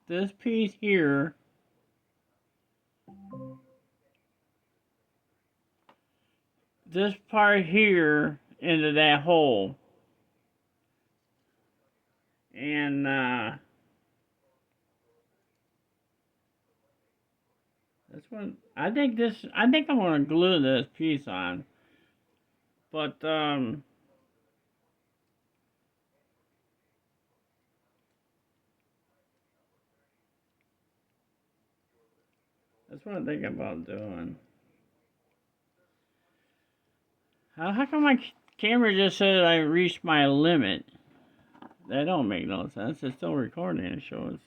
this piece here this part here into that hole. And this one, I think I'm gonna glue this piece on. But that's what I'm thinking about doing. How come my camera just said I reached my limit? That don't make no sense. It's still recording, it shows.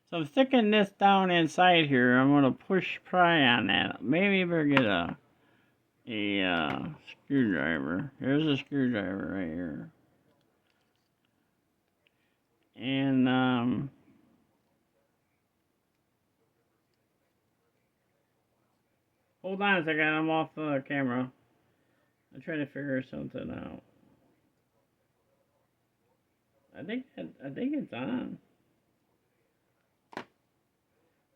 So I'm sticking this down inside here. I'm gonna push pry on that. Maybe better get a screwdriver. Here's a screwdriver right here. And hold on a second, I'm off the camera. I'm trying to figure something out. I think it's on.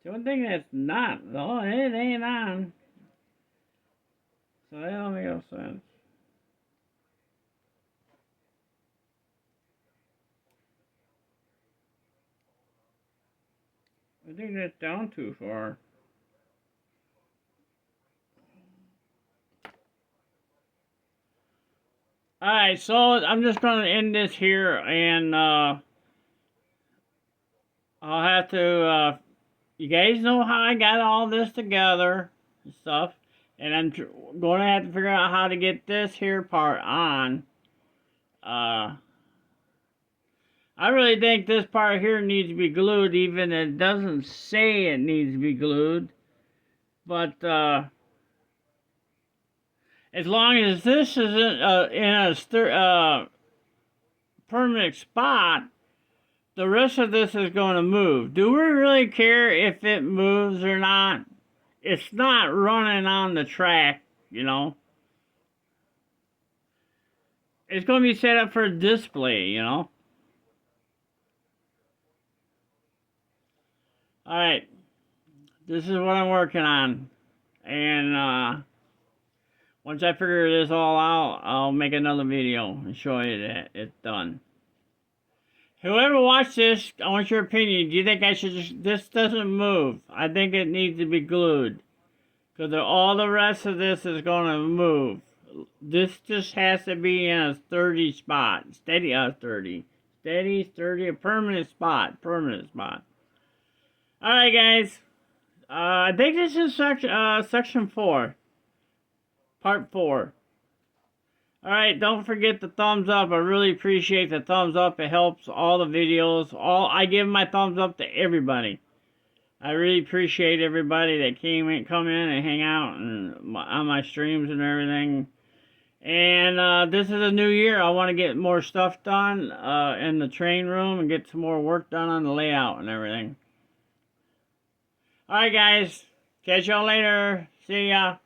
The one thing that's not, no, it ain't on. So that don't make no sense. I think that's down too far. Alright, so I'm just going to end this here, and I'll have to, you guys know how I got all this together and stuff, and I'm going to have to figure out how to get this here part on. I really think this part here needs to be glued, even if it doesn't say it needs to be glued, but, as long as this isn't in a permanent spot, the rest of this is going to move. Do we really care if it moves or not? It's not running on the track, you know. It's going to be set up for display, you know. Alright. This is what I'm working on. And, once I figure this all out, I'll make another video and show you that it's done. Whoever watched this, I want your opinion. Do you think I should just... This doesn't move. I think it needs to be glued. Because all the rest of this is going to move. This just has to be in a sturdy spot. Steady, sturdy, a permanent spot. Alright, guys. I think this is section 4. Part 4. Alright, don't forget the thumbs up. I really appreciate the thumbs up. It helps all the videos. I give my thumbs up to everybody. I really appreciate everybody that come in and hang out on my streams and everything. And this is a new year. I want to get more stuff done in the train room and get some more work done on the layout and everything. Alright, guys. Catch y'all later. See ya.